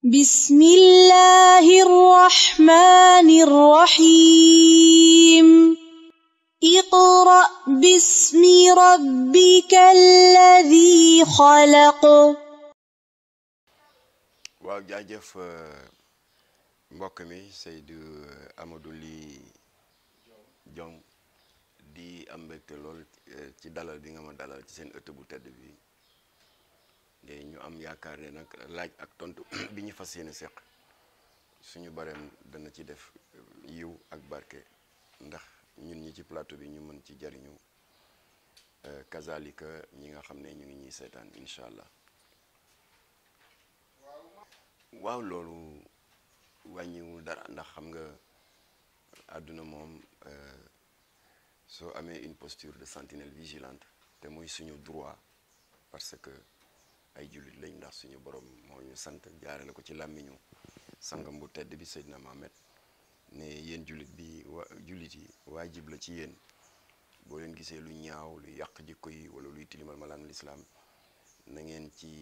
بسم الله الرحمن الرحيم اقرأ باسم ربك الذي خلق. waaw jaajëf mbokk mi Seydou Amadou Ly Diong di am mbégte lool ci dalal bi nga ma dalal ci seen ëtt bu tedd bi ñu am yaakaar ne nag laaj ak tontu bi ñu fas yéene seq suñu bareem dana ci def yiw ak barke ndax ñun ñi ci plateau bi ñu mën ci jariñu kazalika ñi nga xam ne ñu ngi ñuy seetaan incha allah. waaw loolu wàññiwul dara ndax xam nga àdduna moom soo amee une posture de sentinelle vigilante te muy suñu droit parce que ay jullit lañ ndax suñu borom moo ñu sant jaarale ko ci làmmiñu sangam bu tedd bi Seydina Mohamed ne yéen jullit yi waajib la ci yéen boo leen gisee lu ñaaw lu yàq jikko yi wala luy tilimal malaanu lislaam na ngeen ci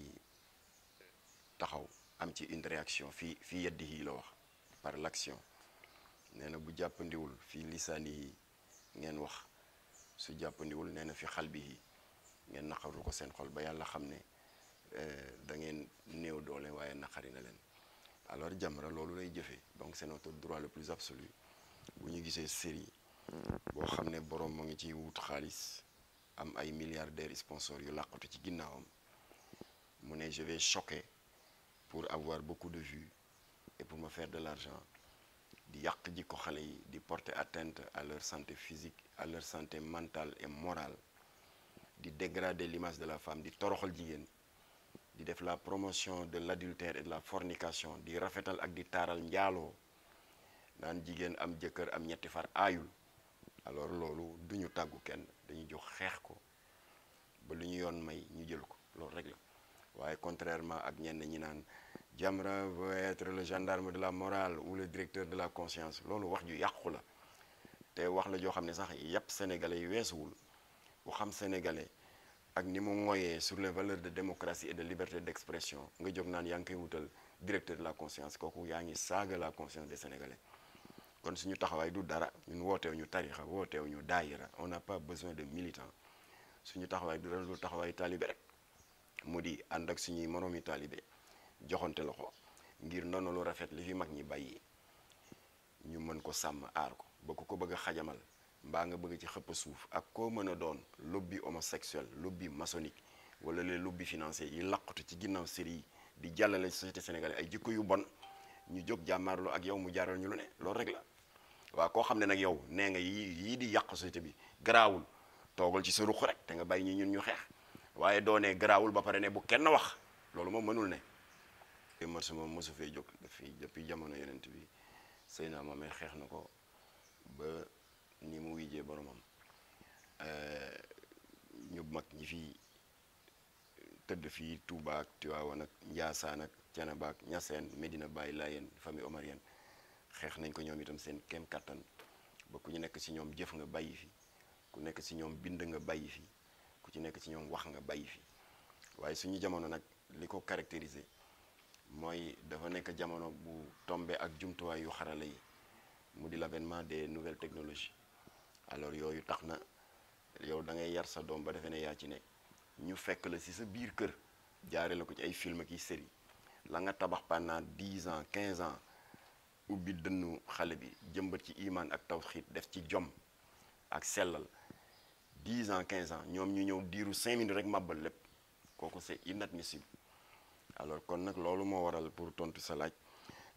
taxaw am ci une réaction fii yadihi la wax par l'action nee na bu jàppandiwul fii lisaanihi ngeen wax su jàppandiwul nee na fi xalbihi ngeen naqaru ko seen xol ba yàlla xam ne da ngeen néew doole waaye naqari na leen alors Jamra loolu lay jëfee donc c'est notre droit le plus absolu bu ñu gisee série boo xam ne borom moo ngi ci wut xaalis am ay milliardaires sponsors yu làqatu ci ginnaawam mu ne je vais choquer pour avoir beaucoup de vues et pour me faire de l'argent di yàq jikko xale yi di porter atteinte à leur santé physique à leur santé mentale et morale di dégrader l'image de la femme di toroxal jigéen di def la promotion de l'adultère et de la fornication di rafetal ak di taaral njaaloo naan jigéen am jëkkër am ñetti far aayul alors loolu duñu tàggu kenn dañuy jox xeex ko ba lu ñu yoon may ñu jël ko loolu rek la waaye contrairement ak ñenn ñi naan Jamra veut être le gendarme de la morale ou le directeur de la conscience loolu wax ju yàqu la te wax la joo xam ne sax yàpp sénégalais yi weesuwul ku xam sénégalais ak ni mu ngoyee sur les valeurs de démocratie et de liberté d'expression nga jóg naan yaa ngi koy wutal directeur de la conscience kooku yaa ngi saaga la conscience des sénégalais kon suñu taxawaay du dara ñun wooteew ñu tarixa wooteew ñu daayira on n'a pas besoin de militants suñu taxawaay du dara du taxawaay taalibe rek mu di ànd ak suñuy moroomi taalibe joxante loxo ngir ndono lu rafet li fi mag ñi bàyyi ñu mën ko sàmm aar ko ba ku ko bëgg a xajamal mbaa nga bëgg ci xëpp suuf ak koo mën a doon lobby homosexuel lobby maçonnique wala les lobby financiers yi laqatu ci ginnaaw série yi di jàllale société sénégalaise ay jikko yu bon ñu jóg jàmmaarloo ak yow mu jaaral ñu lu ne loolu rek la waaw koo xam ne nag yow nee nga yii di yàq société bi garaawul toogal ci sa ruq rek te nga bàyyi ñi ñun ñu xeex waaye doonee garaawul ba pare ne bu kenn wax loolu moom mënul ne mars moom mosu fee jóg dafay depuis jamono yonent bi Seydina Mohamed xeex na ko ba ni mu wijjee boromam ñu mag ñi fi tëdd fii Touba ak Tivaouane ak Ndiassane ak Thiénaba ak Niassène Medina Baye Layène famille omarienne xeex nañ ko ñoom itam seen kem kattan ba ku ñu nekk ci ñoom jëf nga bàyyi fi ku nekk ci ñoom bind nga bàyyi fi ku ci nekk ci ñoom wax nga bàyyi fi waaye suñu jamono nag li ko caractériser mooy dafa nekk jamono bu tombé ak jumtuwaay yu xarala yi mu di l'avènement des nouvelles technologies alors yooyu tax na yow da ngay yar sa doom ba defee ne yaa ci ne ñu fekk la ci sa biir kër jaare la ko ci ay film ak i série la nga tabax pendant 10 ans 15 ans ubbi dënnu xale bi jëmbat ci iman ak tawxiid def ci jom ak sellal 10 ans 15 ans ñoom ñu ñëw diiru 5 minutes rek màbbal lépp kooku c'est inadmissible alors kon nag loolu moo waral pour tontu sa laaj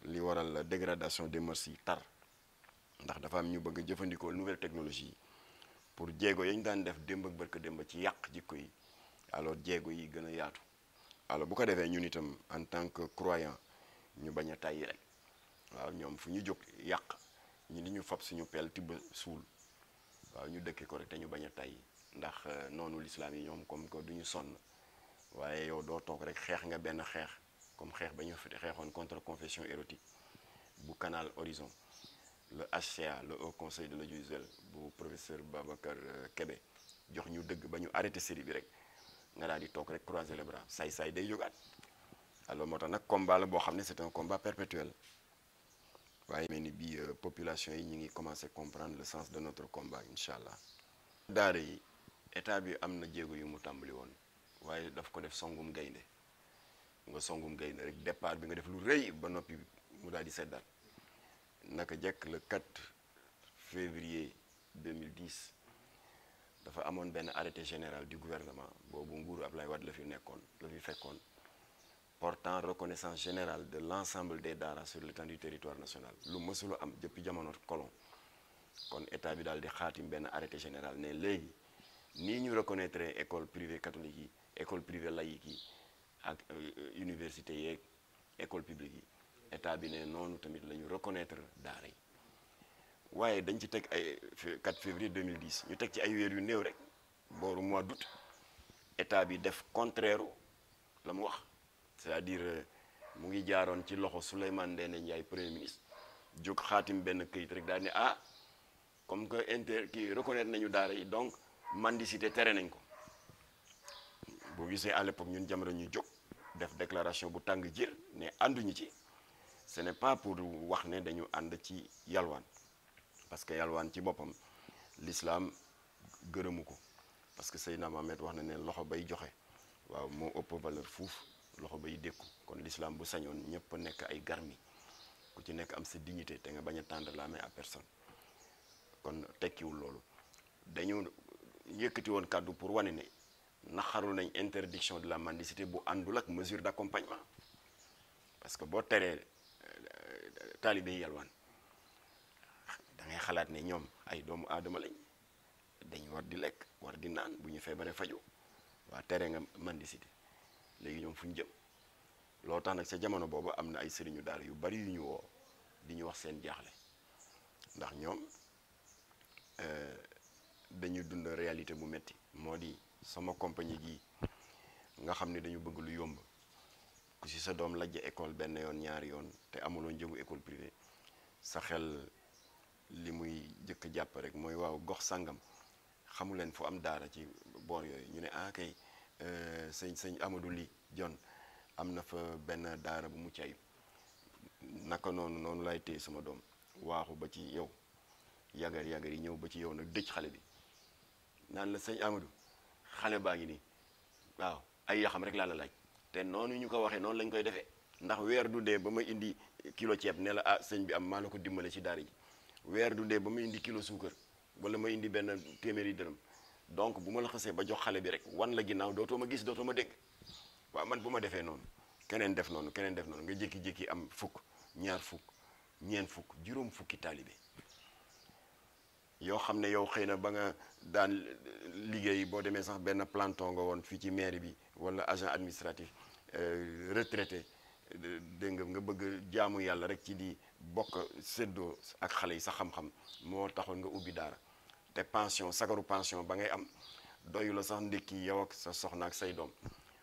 li waral la dégradation des mœurs yi tar ndax dafa am ñu bëgg a jëfandikoo nouvelle technologie yi pour jéego yañ daan def démb ak barka démb ci yàq jikko yi alors jéego yi gën a yaatu alors bu ko defee ñun itam en tant que croyant ñu bañ a tàyyi rek waaw ñoom fu ñu jóg yàq ñu ni ñu fab suñu peel tibb suul waaw ñu dëkkee ko rek te ñu bañ a tàyyi ndax noonu l'islam yi ñoom comme que duñu sonn waaye yow doo toog rek xeex nga benn xeex comme xeex ba ñu xeexoon contre confession érotique bu Canal Horizon le HCA le Haut Conseil de l'audiovisuel bu professeur Babacar Kébé jox ñu dëgg ba ñu arrêté série bi rek nga daal di toog rek croiser les bras saay-saay day jógaat alors moo tax nag combat la boo xam ne c'est un combat perpétuel waaye mel ni bi population yi ñu ngi commencer comprendre le sens de notre combat incha allah. daara yi état bi am na jéego yu mu tàmbali woon waaye daf ko def songum gaynde nga songum gaynde rek départ bi nga def lu rëy ba noppi mu daal di seddaat naka jekk le 4 février 2010 dafa amoon benn arrêté général du gouvernement boobu nguuru Ablaye Wade la fi fekkoon portant reconnaissance générale de l'ensemble des daara sur l'étendue du territoire national lu mësula am depuis jamono colon kon état bi daal di xaatim benn arrêté général ne léegi nii ñu reconnaître école privée catholique yi école privée laïque yi ak université yeeg école publique yi état bi ne noonu tamit la ñu reconnaître daara yi waaye dañ ci teg ay 4 février 2010 ñu teg ci ay weer yu néew rek booru mois d'août état bi def contraire la mu wax c'est-à-dire mu ngi jaaroon ci loxo Souleymane Ndéné Ndiaye premier ministre jóg xaatim benn këyit rek daal ne ah comme que kii reconnaître nañu daara yi donc mendicité tere nañ ko boo gisee à l'époque ñun Jamra ñu jóg def déclaration bu tàng jër ne ànduñu ci ce n'est pas pour wax ne dañu ànd ci yalwaan parce que yalwaan ci boppam l'islam gërëmu ko parce que Seydina Mohamed wax na ne loxo bay joxe waaw moo ëpp valeur fuuf loxo bay dékku kon l'islam bu sañoon ñëpp nekk ay garmi ku ci nekk am sa dignité te nga bañ a tendre la main à personne kon tekkiwul loolu dañu yëkkati woon kàddu pour wane ne naxarul nañ interdiction de la mendicité bu àndul ak mesure d'accompagnement parce que boo teree taalibe yi yalwaan da ngay xalaat ne ñoom ay doomu aadama lañ dañ war di lekk war di naan bu ñu feebaree faju waa tere nga mendicité léegi ñoom fu ñu jëm loo tax nag sa jamono boobu am na ay sëriñu daara yu bari yu ñu woo di ñu wax seen jaaxle ndax ñoom dañu dund réalité bu metti moo di sama compagnie gi nga xam ne dañu bëgg lu yomb ku ci sa doom lajj école benn yoon ñaari yoon te amuloo njëgu école privée sa xel li muy jëkk jàpp rek mooy waaw gox sàngam xamu leen fu am daara ci boor yooyu ñu ne ah kay sëñ Amadou Ly John am na fa benn daara bu mucc ayib naka noonu lay téye sama doom waaxu ba ci yow yagar yi ñëw ba ci yow nag dëj xale bi naan la sëñ Amadou xale baa ngi nii waaw ay yaxam rek laa la laaj te noonu ñu ko waxee noonu lañ koy defee ndax weer du dee ba ma indi kilo ceeb ne la ah sëñ bi am maa la ko dimbale ci daara ji weer du dee ba ma indi kilo suukar wala ma indi benn téeméeri dërëm donc bu ma la xasee ba jox xale bi rek wan la ginnaaw dootoo ma gis dootoo ma dégg waaw man bu ma defee noonu keneen def noonu nga jékki-jékki am fukk ñaar fukk ñeent fukk juróom fukki taalibe yoo xam ne yow xëy na ba nga daan liggéey boo demee sax benn planton nga woon fii ci mairie bi wala agent administratif retraité dégg nga bëgg jaamu yàlla rek ci di bokk séddoo ak xale yi sa xam-xam moo taxoon nga ubbi daara te pension sagaru pension ba ngay am doyu la sax ndékki yow ak sa soxna ak say doom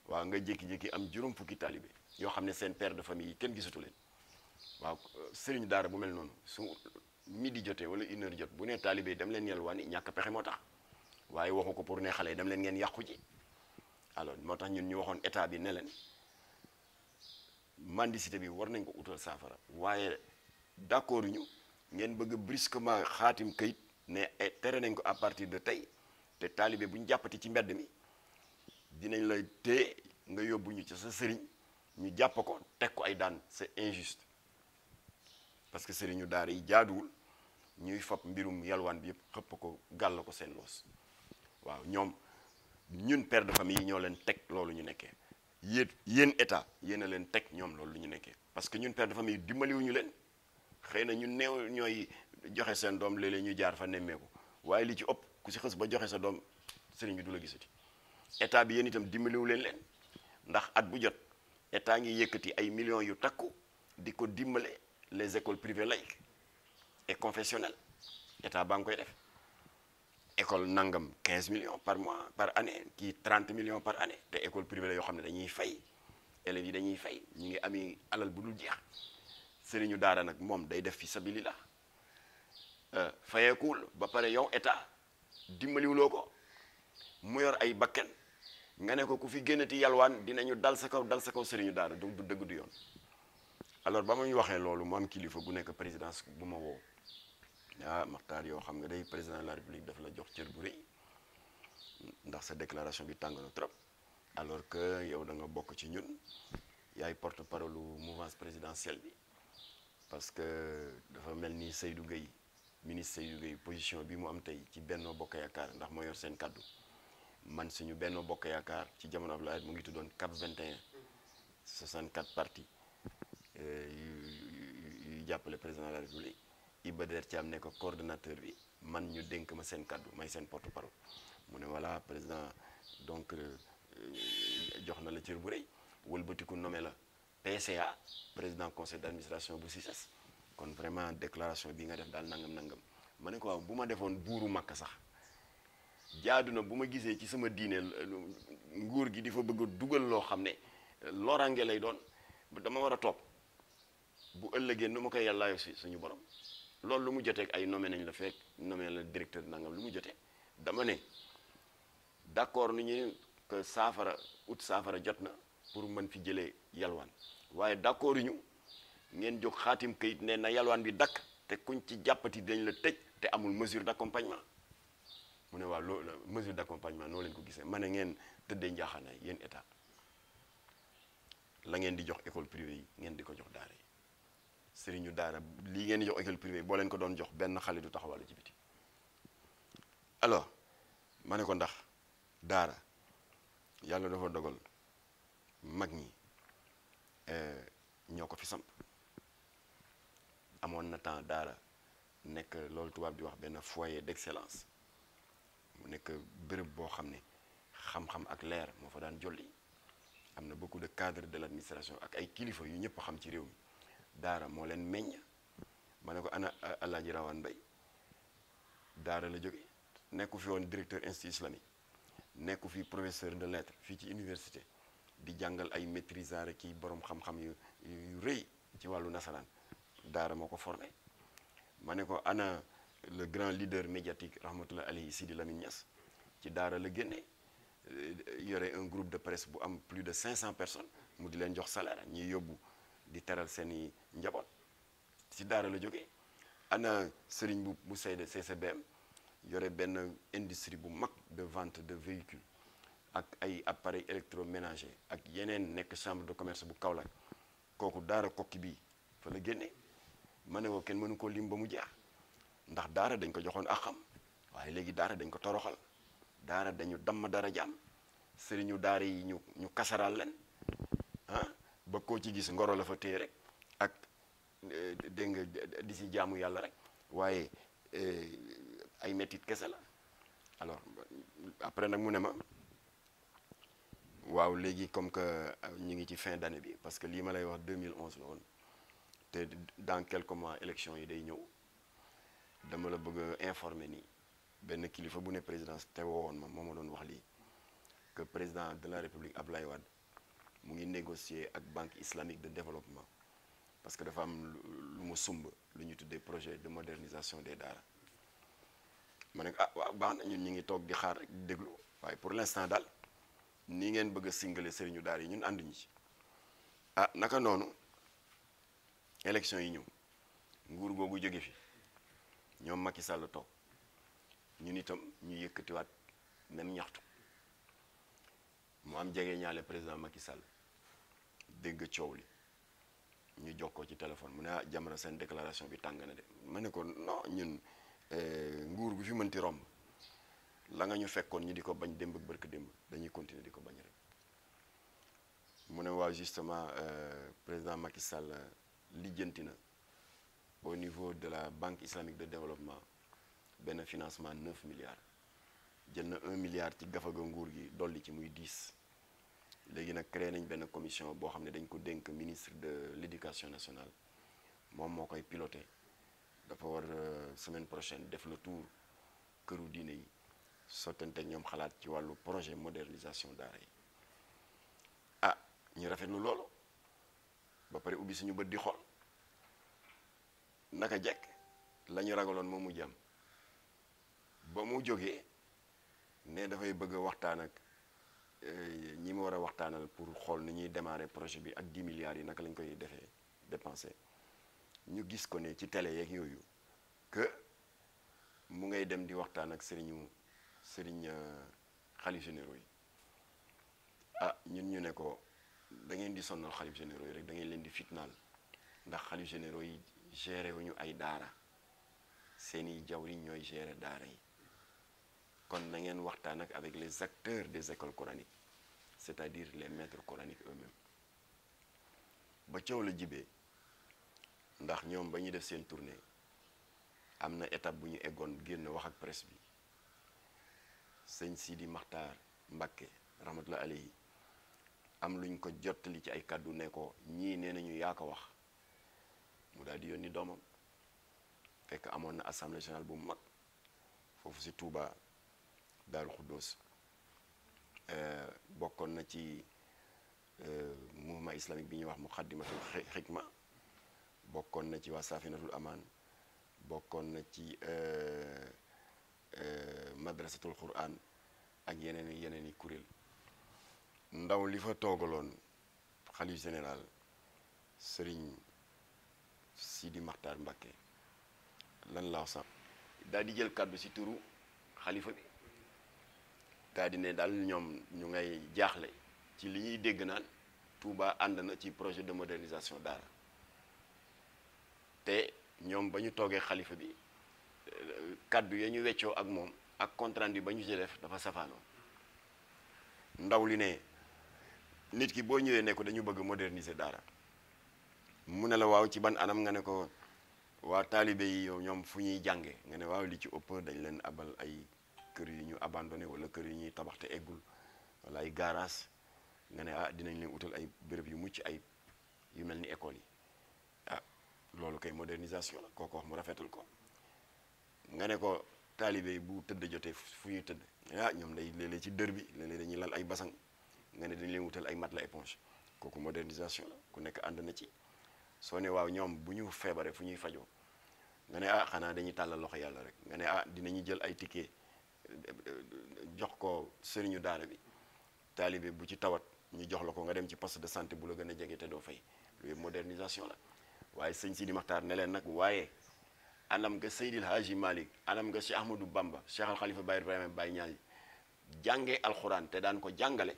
waaw nga jékki-jékki am juróom fukki taalibe yoo xam ne seen père de famille yi kenn gisatu leen waaw sëriñ daara bu mel noonu su midi jotee wala 1h jot bu ne taalibe yi dem leen yalwaani ñàkk pexe moo tax waaye waxu ko pour ne xale yi dem leen ngeen yàqu ji alors moo tax ñun ñu waxoon état bi ne leen mendicité bi war nañ ko utal saafara waaye d'accord ñu ngeen bëgg brusquement xaatim kayit ne tere nañ ko à partir de tey te taalibe bu ñu jàppati ci mbedd mi dinañ la téye nga yóbbu ñu ci sa sëriñ ñu jàpp ko teg ko ay daan c'est injuste parce que sëriñu daara yi jaaduwul ñuy fab mbirum yalwaan bi yëpp xëpp ko gàll ko seen loos waaw ñun père de famille yi ñoo leen teg loolu ñu nekkee yéen état yéen a leen teg ñoom loolu lu ñu nekkee parce que ñun père de famille dimbaliwuñu leen xëy na ñun néew ñooy joxe seen doom léeg-léeg ñu jaar fa nemmeeku waaye li ci ëpp ku si xës ba joxe sa doom sëriñ bi du la gisati état bi yéen itam dimbaliwu leen ndax at bu jot état ngi yëkkati ay millions yu takku di ko dimbale les écoles privées laïques et confessionnelles état baa ngi koy def école nangam 15 millions par mois par année kii 30 millions par année te école privée la yoo xam ne dañuy fay élèves yi dañuy fay ñu ngi ami alal bu dul jeex sëriñu daara nag moom day def fi sabilillah fayeekuwul ba pare yow état dimbaliwuloo ko mu yor ay bakken nga ne ko ku fi génnati yalwaan dinañu dal sa kaw sëriñu daara du dëgg du yoon. alors ba ma ñu waxee loolu mu am kilifa bu nekk présidence bu ma woo ah Makhtar yoo xam nga day président de la république dafa la jox cër bu rëy ndax sa déclaration bi tàng na trop alors que yow da nga bokk ci ñun yaay porte-parole mouvance présidentielle bi parce que dafa mel ni Seydou Gueye ministre Seydou Gueye position bi mu am tey ci Benno Bokk Yaakaar ndax moo yor seen kaddu man suñu Benno Bokk Yaakaar ci jamono Abdoulaye mu ngi tuddoon CAP 21 64 partis yu jàppale président de la république Iba Der Thiam ne ko coordonnateur bi man ñu dénk ma seen kaddu may seen porte-parole mu ne voilà président donc jox na la cër bu rëy wëlbatiku nommé la PCA président conseil d'administration bu CICES kon vraiment déclaration bi nga def daal nangam ma ne ko waaw bu ma defoon buuru Makka sax jaadu na bu ma gisee ci sama diine nguur gi di fa bëgg a dugal loo xam ne loraange lay doon dama war a toog bu ëllëgee nu ma koy yàllaayo si suñu borom loolu lu mu jotee ak ay nommé nañ la fekk nommé la directeur nangam lu mu jotee dama ne d'accord ni ñu que saafara jot na pour mën fi jëlee yalwaan waaye d'accord ñu ngeen jóg xaatim kayit ne na yalwaan bi dakk te kuñ ci jàppati dañ la tëj te amul mesure d'accompagnement mu ne waaw loolu mesure d'accompagnement noo leen ko gisee ma ne ngeen tëddee njaaxaanaay yéen état la ngeen di jox école privée yi ngeen di ko jox daara yi sëriñu daara lii ngeen di jox école privée boo leen ko doon jox benn xale du taxawal ci biti alors ma ne ko ndax daara yàlla dafa dogal mag ñi ñoo ko fi samp amoon na temps daara nekk loolu tubaab di wax benn foyer d'excellence mu nekk béréb boo xam ne xam-xam ak leer moo fa daan jolli am na beaucoup de cadres de l'administration ak ay kilifa yu ñëpp xam ci réew mi daara moo leen meññ ma ne ko ana Alaaji Rawaan Mbay daara la jóge nekku fi woon directeur institut islamique nekku fi professeur de lettres fii ci université di jàngal ay maîtrisards ki borom xam-xam yu rëy ci wàllu nasaraan daara moo ko formé ma ne ko ana le grand leader médiatique rahmatullah alayhi Sidi Lamine Niass ci daara la génne yore un groupe de presse bu am plus de 500 personnes mu di leen jox salaire ñuy yóbbu di teral seeni njaboot ci daara la jógee ana sëriñ bu Seyde CCBM yore benn industrie bu mag de vente de véhicules ak ay appareils électroménagers ak yeneen nekk chambre de commerce bu Kaolack kooku daara kokki bii fa la génne ma ne ko kenn mënu ko lim ba mu jeex ndax daara dañ ko joxoon ak xam waaye léegi daara dañ ko toroxal daara dañu damm dara jaam sëriñu daara yi ñu kasaraal leen ah ba koo ci gis ngoro la fa téye rek ak dégg nga di si jaamu yàlla rek waaye ay mettit kese la alors après nag mu ne ma waaw léegi comme que ñu ngi ci fin d'année bi parce que lii ma lay wax 2011 la woon te dans quelques mois élection yi day ñëw dama la bëgg a informer ni benn kilifa bu ne présidence te woowoon ma moo ma doon wax lii que président de la république Abdoulaye Wade mu ngi négocier ak banque islamique de développement parce que dafa am lu mu sumb lu ñu tuddee projet de modernisation des daara ma ne ah waaw baax na ñun ñu ngi toog di xaar rek di déglu waaye pour l'instant daal nii ngeen bëgg a singale sëriñu daara yi ñun ànduñu ci ah naka noonu élection yi ñëw nguur googu jóge fi ñoom Macky Sall toog ñun itam ñu yëkkatiwaat même ñaxtu mu am jege ñaale président Macky Sall dégg coow li ñu jox ko ci téléphone mu ne ah Jamra seen déclaration bi tàng na de ma ne ko non ñun nguur gu fi mënti romb la nga ñu fekkoon ñu di ko bañ démb ak barke démb dañuy continuer di ko bañ rek mu ne waaw justement président Macky Sall lijjanti na au niveau de la banque islamique de développement benn financement 9 milliards jël na 1 milliard ci gafaga nguur gi dolli ci muy 10 léegi nag créé nañ benn commission boo xam ne dañ ko dénk ministre de l'éducation nationale moom moo koy piloté dafa war semaine prochaine def le tour këru diine yi sottante ñoom xalaat ci wàllu projet modernisation daara yi ah ñu rafetlu loolu ba pare ubbi suñu bët di xool naka jekk la ñu ragaloon moom mu jàmm ba mu jógee ne dafay bëgg a waxtaan ak ñi ma war a waxtaanal pour xool ni ñuy démarrer projet bi ak 10 milliards yi naka lañ koy defee dépenser ñu gis ko ne ci télé yeeg yooyu que mu ngay dem di waxtaan ak sëriñ xalif généraux yi ah ñun ñu ne ko da ngeen di sonnal xalif généraux yi rek da ngeen leen di fitnaal ndax xalif généraux yi géré wuñu ay daara seeni jawriñ ñooy gérer daara yi kon na ngeen waxtaan ak avec les acteurs des écoles coraniques c'est-à-dire les maîtres coraniques eux-mêmes ba coow la jibee ndax ñoom ba ñuy def seen tournée am na étape bu ñu eggoon génn wax ak presse bi sëñ Sidi Maxtaar Mbakke rahmatullah alayhi am luñ ko jottali ci ay kàddu ne ko ñii nee nañu yaa ko wax mu daal di yónni doomam fekk amoon na assemblée générale bu mag foofu si Touba Daaru Xuddoos bokkoon na ci mouvement islamique bi ñuy wax Muqaddimatul Xikma bokkoon na ci waa Safinatul Amaan bokkoon na ci madrasatul Quran ak yeneen i kuréel ndaw li fa toogaloon xalif général Sëriñ Sidi Maxtaar Mbakke lan la wax sax daal di jël kàddu si turu xalifa bi daal di ne daal ñoom ñu ngay jaaxle ci li ñuy dégg naan Touba ànd na ci projet de modernisation daara te ñoom ba ñu toogee xalifa bi kàddu ya ñu weccoo ak moom ak compte rendu ba ñu ci def dafa safaanoo ndaw li ne nit ki boo ñëwee ne ko dañu bëgg moderniser daara mu ne la waaw ci ban anam nga ne ko waa taalibe yi yow ñoom fu ñuy jànge nga ne waaw li ci ëpp dañ leen abal ay kër yu ñu abandonné wala kër yu ñuy tabax te eggul wala ay garage nga ne ah dinañ leen utal ay béréb yu mucc ay yu mel ni école yi ah loolu kay modernisation la kooku wax mu rafetal ko nga ne ko taalibe yi bu tëdd jotee fu ñuy tëdd ah ñoom day léeg-léeg ci dër bi léeg-léeg dañuy lal ay basang nga ne dañ leen wutal ay matelas éponge kooku modernisation la ku nekk ànd na ci soo ne waaw ñoom bu ñu feebaree fu ñuy fajoo nga ne ah xanaa dañuy tàllal loxo yàlla rek nga ne ah dinañu jël ay ticket jox ko sëriñu daara bi taalibe bu ci tawat ñu jox la ko nga dem ci poste de santé bu la gën a jege te doo fay loolu modernisation la waaye sëñ Sidi Maxtaar ne leen nag waaye anam nga Seydil Hadji Malick anam nga Cheikh Ahmadou Bamba Cheikh Al Khalifa Baye Ibrahima Baye Ñaay jàngee alxuraan te daan ko jàngale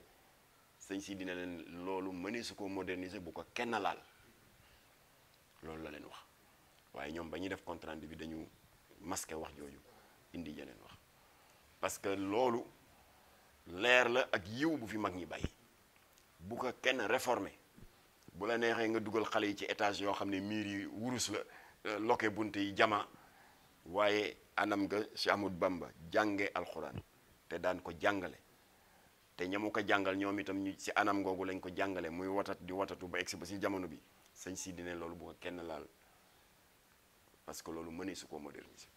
sëñ Sidi ne leen loolu mënee su ko moderniser bu ko kenn laal loolu la leen wax waaye ñoom ba ñuy def compte rendu bi dañu masqué wax jooju indi yeneen wax parce que loolu leer la ak yiw bu fi mag ñi bàyyi bu ko kenn réformé bu la neexee nga dugal xale yi ci étage yoo xam ne miir yi wurus la loke bunt yi jama waaye anam nga Cheikh Ahmadou Bamba jànge alxuraan te daan ko jàngale te ñamu ko jàngal ñoom itam ñu ci anam googu lañ ko jàngale muy watat di watatu ba egsi ba si jamono bi sëñ si dine loolu bu ko kenn laal parce que loolu mënee su ko moderniser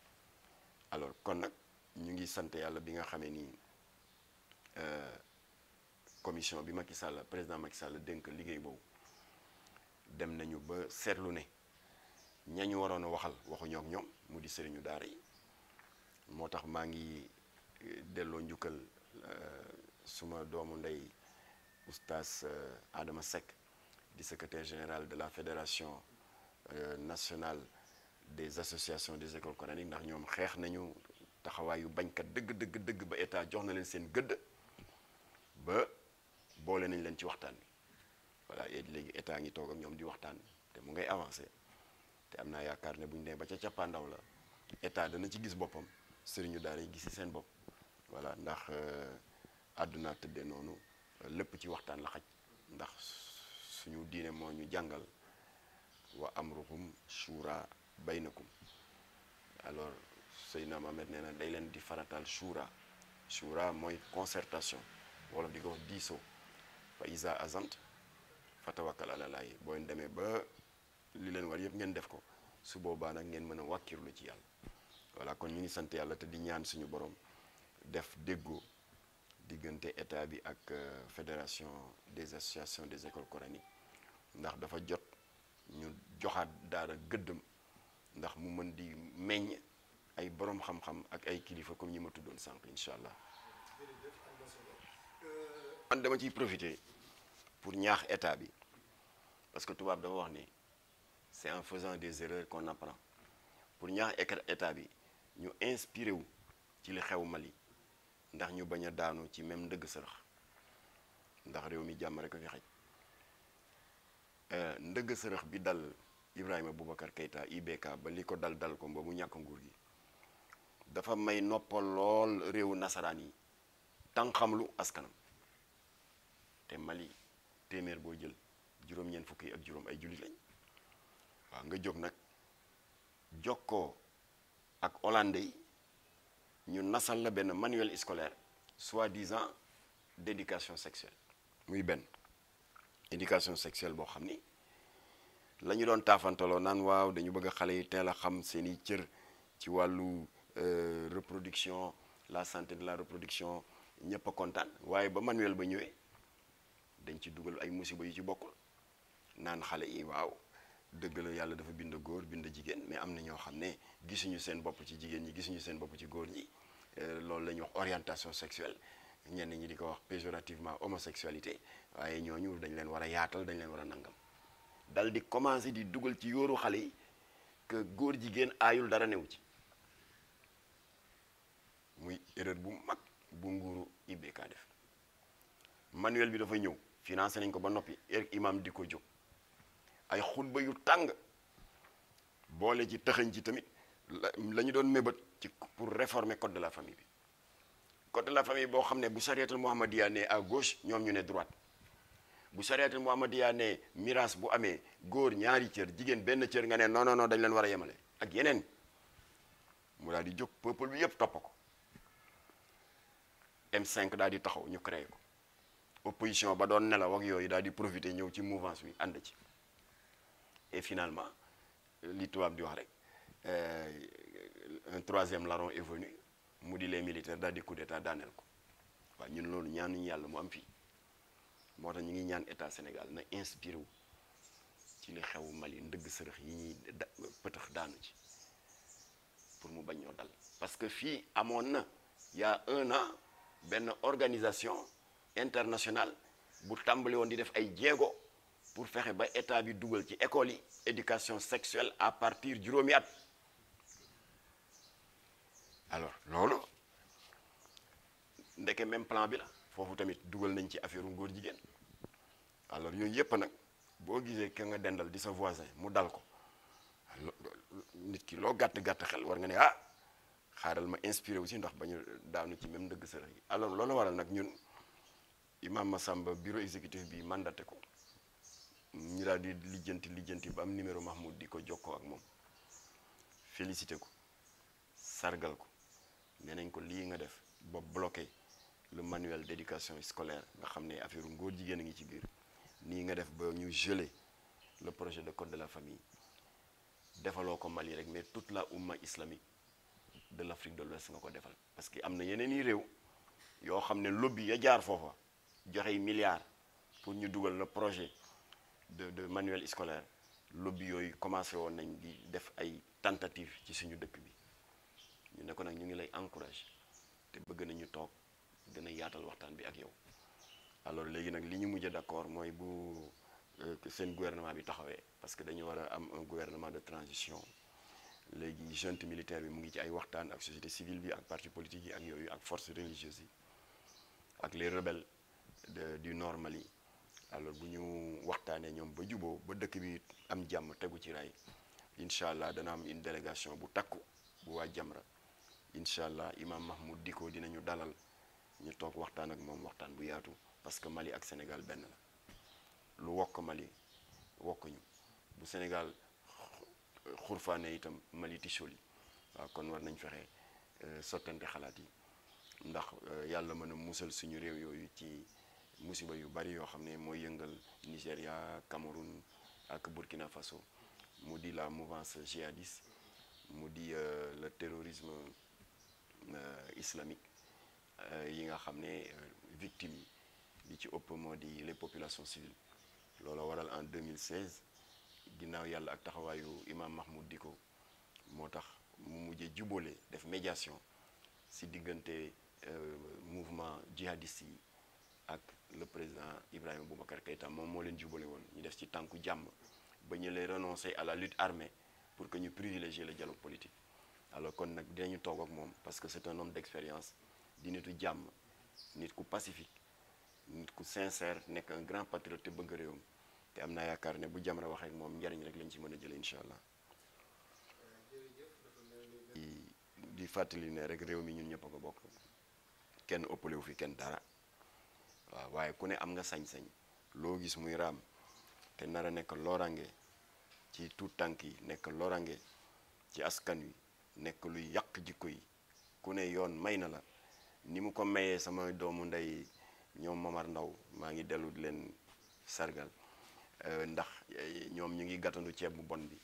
alors kon nag ñu ngi sant yàlla bi nga xamee ni commission bi Macky Sall président Macky Sall dénk liggéey boobu dem nañu ba seetlu ne ñañu waroon a waxal waxuñoo ak ñoom mu di sëriñu daara yi moo tax maa ngi delloo njukkal suma doomu ndey oustaz Adama Seck di secrétaire général de la fédération nationale des associations des écoles coraniques ndax ñoom xeex nañu taxawaayu bañkat dëgg ba état jox na leen seen gëdd ba boole nañ leen ci waxtaan bi voilà léegi état ngi toog ak ñoom di waxtaan te mu ngay avancé te am naa yaakaar ne bu ñu nee ba ca cappaandaw la état dana ci gis boppam sëriñu daara yi gis ci seen bopp voilà ndax àdduna tëddee noonu lépp ci waxtaan la xaj ndax suñu diine moo ñu jàngal wa amruhum shura baynakum alors Seydina Mohamed nee na day leen di faratal shura mooy concertation wala di ko wax diisoo fa isa azant fatawakkal ala laay boo leen demee ba li leen war yëpp ngeen def ko su boobaa nag ngeen mën a wàkkirlu ci yàlla voilà kon ñu ngi sant yàlla te di ñaan suñu borom def déggoo diggante état bi ak fédération des associations des écoles coraniques ndax dafa jot ñu joxaat daara gëddëm ndax mu mën di meññ ay borom xam-xam ak ay kilifa comme ñi ma tuddoon sànq incha allah. man dama ciy profiter pour ñaax état bi parce que tubaab dafa wax ni c'est en faisant des erreurs qu'on apprend pour ñaax état bi ñu inspiré wu ci li xew Mali ndax ñu bañ a daanu ci même ndëgg sërëx ndax réew mi jàmm rek a fi xaj ndëgg sërëx bi dal Ibrahima Boubacar Keïta IBK ba li ko dal ko ba mu ñàkk nguur gi dafa may noppal lool réewu nasaraan yi tànqamlu askanam te Mali téeméer boo jël juróom-ñeent fukki ak juróom ay jullit lañ waaw nga jóg nag jokkoo ak hollandais yi ñu nasal la benn manuel scolaire soi-disant d'éducation sexuelle muy benn éducation sexuelle boo xam ni la ñu doon taafantaloo naan waaw dañu bëgg xale yi teel a xam seeni cër ci wàllu reproduction la santé de la reproduction ñëpp a kontaan waaye ba manuel ba ñëwee dañ ci dugal ay musiba yu ci bokkul naan xale yi waaw dëgg la yàlla dafa bind góor bind jigéen mais am na ñoo xam ne gisuñu seen bopp ci jigéen ñi gisuñu seen bopp ci góor ñi loolu la ñuy wax orientation sexuelle ñenn ñi di ko wax péjorativement homosexualité waaye ñooñu dañ leen war a yaatal dañ leen war a nangam dal di commencer di dugal ci yóoru xale yi que góor jigéen aayul dara newu ci muy erreur bu mag bu nguuru IBK def manuel bi dafa ñëw financé nañ ko ba noppi imam di ko jóg ay xutba yu tàng boole ci tëxañ ci tamit la ñu doon mébét ci pour réformer code de la famille bi code de la famille boo xam ne bu chariatul muhammadiya ne à gauche ñoom ñu ne droite bu chariatul muhammadiya ne miraas bu amee góor ñaari cër jigéen benn cër nga ne non non non dañ leen war a yemale ak yeneen mu daal di jóg peuple bi yëpp topp ko M5 daal di taxaw ñu créé ko opposition ba doon nelaw ak yooyu daal di profiter ñëw ci mouvance bi ànd ci et finalement li tubaab di wax rek un troisième larron est venu mu di les militaires daal di coup d'état daaneel ko waaw ñun loolu ñaanuñu yàlla mu am fii moo tax ñu ngi ñaan état Sénégal na inspiré wu ci li xew Mali ndëgg sërëx yi ñuy pëtëx daanu ci pour mu bañ ñoo dal parce que fii amoon na il y a 1 an benn organisation internationale bu tàmbali woon di def ay jéego pour fexe ba état bi dugal ci école yi éducation sexuelle à partir juróomi at alors loolu ndeke même plan bi la foofu tamit dugal nañ ci affaire ngóor jigéen alors yooyu yëpp nag boo gisee ka nga dendal di sa voisin mu dal ko nit ki loo gàtt-gàtt xel war nga ne ah xaaral ma inspiré aussi ndax bañu daanu ci même ndëgg sërëx yi alors loolu waral nag ñun imam Massamba bureau exécutif bi mandaté ko ñu daal di lijjanti ba am numéro Mahmoud di ko jokkoo ak moom félicité ko sargal ko nee nañ ko lii nga def ba bloqué le manuel d'éducation scolaire nga xam ne affaire ngóor jigéen a ngi ci biir nii nga def ba ñu gelé le projet de code de la famille defaloo ko Mali rek mais toute la umma islamique de l'Afrique de l'Ouest nga ko defal parce que am na yeneen i réew yoo xam ne lobby ya jaar foofa joxe milliards pour ñu dugal le projet de manuel scolaire lobby yooyu commencé woon nañ di def ay tentatives ci suñu dëkk bi ñu ne ko nag ñu ngi lay encourage te bëgg nañu toog gën a yaatal waxtaan bi ak yow alors léegi nag li ñu mujj d'accord mooy bu seen gouvernement bi taxawee parce que dañu war a am un gouvernement de transition léegi junte militaire bi mu ngi ci ay waxtaan ak société civile bi ak parti politique yi ak yooyu ak forces religieuses yi ak les rebelles du nord Mali alors bu ñu waxtaanee ñoom ba juboo ba dëkk bi am jàmm tegu ci raay incha allah dana am une délégation bu takku bu waa Jamra incha allah imam Mahmoud Dicko dinañu dalal ñu toog waxtaan ak moom waxtaan bu yaatu parce que Mali ak Sénégal benn la lu wokk Mali wokkuñu bu Sénégal xurfaane itam Mali ticholi waaw kon war nañ fexe sottante xalaat yi ndax yàlla mën a musal suñu réew yooyu ci musiba yu bari yoo xam ne mooy yëngal Nigéria Cameroun ak Burkina Faso mu di la mouvance djihadiste mu di le terrorisme islamique yi nga xam ne victimes yi li ci ëpp moo di les populations civiles loolu waral en 2016 ginnaaw yàlla ak taxawaayu imam Mahmoud Dicko moo tax mu mujjee jubóole def médiation si diggante mouvement djihadiste yi ak le président Ibrahima Boubacar Keïta moom moo leen jubale woon ñu def ci tànku jàmm ba ñu lay renoncer à la lutte armée pour que ñu privilégier le dialogue politique. Alors kon nag dinañu toog ak moom parce que c'est un homme d'expérience di nitu jàmm nit ku pacifique nit ku sincère nekk un grand patriote te bëgg réewam te am naa yaakaar ne bu Jamra waxee ak moom njariñ rek lañ ci mën a jëlee incha allah. di fàttali ne rek réew mi ñun ñëpp a ko bokk kenn ëppalewu fi kenn dara waaw waaye ku ne am nga sañ-sañ loo gis muy raam te nar a nekk lorange ci tout tànk yi nekk lorange ci askan wi nekk luy yàq jikko yi ku ne yoon may na la ni mu ko mayee sama doomu ndey ñoom Momar Ndaw maa ngi dellu di leen sargal ndax ñoom ñu ngi gàttandu ceeb bu bon bi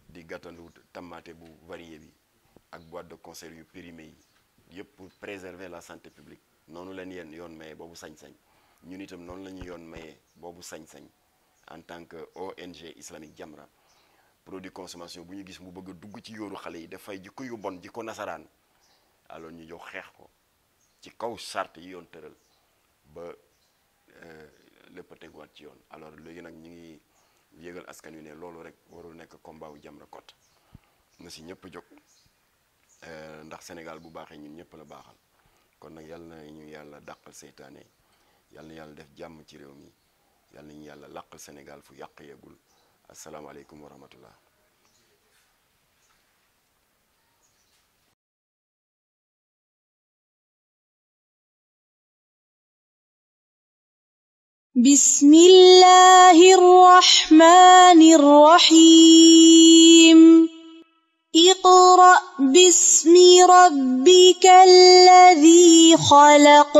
di gàttandu tamaate bu varié bi ak boîte de conserve yu périmé yi yëpp pour préserver la santé publique noonu leen yéen yoon mayee boobu sañ-sañ ñun itam noonu la ñu yoon mayee boobu sañ-sañ en tant que ONG islamique Jamra produit consommation bu ñu gis mu bëgg a dugg ci yóoru xale yi dafay jikko yu bon jikko nasaraan alors ñu jox xeex ko ci kaw charte yi yoon tëral ba lépp a teguwaat ci yoon. alors léegi nag ñu ngi yégal askan wi ne loolu rek warul nekk combat wu Jamra Kott na si ñëpp jóg ndax Sénégal bu baaxee ñun ñëpp la baaxal kon nag yàlla na ñu yàlla dàqal seytaane yàlla na yàlla def jàmm ci réew mi yàlla na ñu yàlla làqal Sénégal fu yàq yeggul asalaamaaleykum wa rahmatullah. Bismillahir Rahmanir Rahim. اقرأ باسم ربك الذي خلق